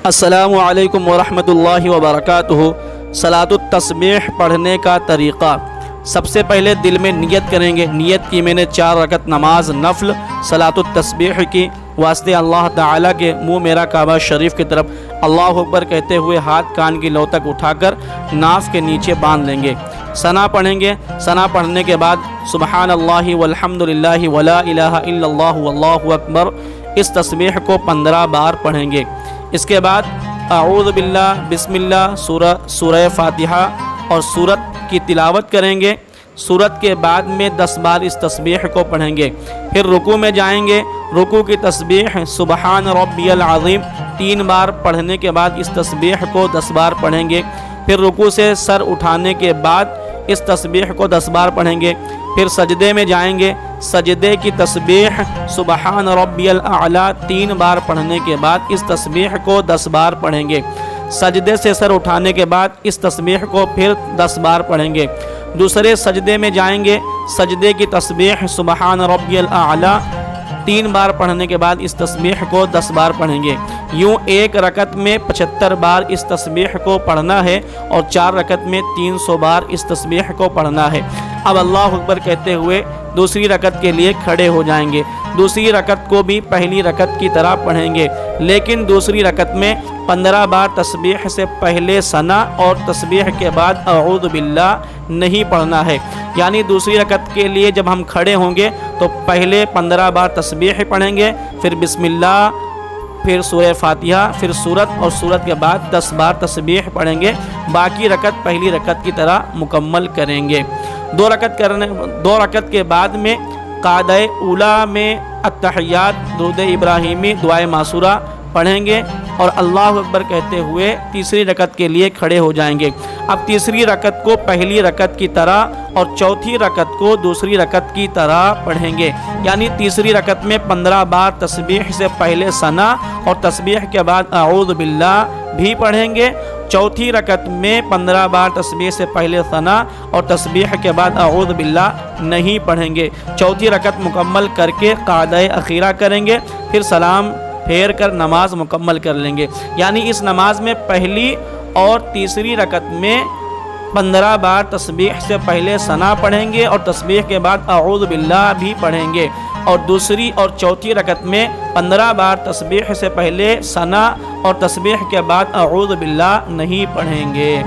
السلام علیکم ورحمۃ اللہ وبرکاتہ۔ صلاۃ التسبیح پڑھنے کا طریقہ۔ سب سے پہلے دل میں نیت کریں گے۔ نیت کی میں نے 4 رکعت نماز نفل صلاۃ التسبیح کی، واسطے اللہ تعالیٰ کے منہ میرا کعبہ شریف کی طرف اللہ اکبر کہتے ہوئے ہاتھ کان کی لو تک اٹھا کر ناف کے نیچے باندھ لیں گے۔ ثنا پڑھیں گے۔ ثنا پڑھنے کے بعد سبحان اللہ والحمد للہ ولا الہ الا اللہ واللہ اکبر، اس تسبیح کو 15 بار پڑھیں گے۔ اس کے بعد اعوذ باللہ، بسم اللہ، سورہ فاتحہ اور سورت کی تلاوت کریں گے۔ سورت کے بعد میں 10 بار اس تسبیح کو پڑھیں گے۔ پھر رکوع میں جائیں گے۔ رکوع کی تسبیح سبحان ربی العظیم 3 بار پڑھنے کے بعد اس تسبیح کو 10 بار پڑھیں گے۔ پھر رکوع سے سر اٹھانے کے بعد اس تسبیح کو 10 بار پڑھیں گے۔ پھر سجدے میں جائیں گے۔ سجدے کی تسبیح سبحان ربی الاعلی 3 بار پڑھنے کے بعد اس تسبیح کو 10 بار پڑھیں گے۔ سجدے سے سر اٹھانے کے بعد اس تسبیح کو پھر 10 بار پڑھیں گے۔ دوسرے سجدے میں جائیں گے۔ سجدے کی تسبیح سبحان ربی الاعلی 3 بار پڑھنے کے بعد اس تسبیح کو 10 بار پڑھیں گے۔ یوں ایک رکعت میں 75 بار اس تسبیح کو پڑھنا ہے اور 4 رکعت میں 300 بار اس تسبیح کو پڑھنا ہے۔ اب اللہ اکبر کہتے ہوئے دوسری رکعت کے لیے کھڑے ہو جائیں گے۔ دوسری رکعت کو بھی پہلی رکعت کی طرح پڑھیں گے، لیکن دوسری رکعت میں 15 بار تسبیح سے پہلے ثنا اور تسبیح کے بعد اعوذ باللہ نہیں پڑھنا ہے۔ یعنی دوسری رکعت کے لیے جب ہم کھڑے ہوں گے تو پہلے 15 بار تسبیح پڑھیں گے، پھر بسم اللہ، پھر سورہ فاتحہ، پھر سورت اور سورت کے بعد 10 بار تسبیح پڑھیں گے۔ باقی رکعت پہلی رکعت کی طرح مکمل کریں گے۔ 2 رکعت کے بعد میں قاعدہ اولا میں التحیات، درود ابراہیمی، دعائے معصورہ پڑھیں گے اور اللہ اکبر کہتے ہوئے تیسری رکعت کے لیے کھڑے ہو جائیں گے۔ اب تیسری رکعت کو پہلی رکعت کی طرح اور چوتھی رکعت کو دوسری رکعت کی طرح پڑھیں گے۔ یعنی تیسری رکعت میں 15 بار تسبیح سے پہلے ثنا اور تسبیح کے بعد اعوذ باللہ بھی پڑھیں گے۔ چوتھی رکعت میں 15 بار تسبیح سے پہلے ثنا اور تسبیح کے بعد اعوذ باللہ نہیں پڑھیں گے۔ چوتھی رکعت مکمل کر کے قاعدہ اخیرہ کریں گے، پھر سلام پھیر کر نماز مکمل کر لیں گے۔ یعنی اس نماز میں پہلی اور تیسری رکعت میں 15 بار تسبیح سے پہلے ثنا پڑھیں گے اور تسبیح کے بعد اعوذ باللہ بھی پڑھیں گے، اور دوسری اور چوتھی رکعت میں 15 بار تسبیح سے پہلے ثنا اور تسبیح کے بعد اعوذ باللہ نہیں پڑھیں گے۔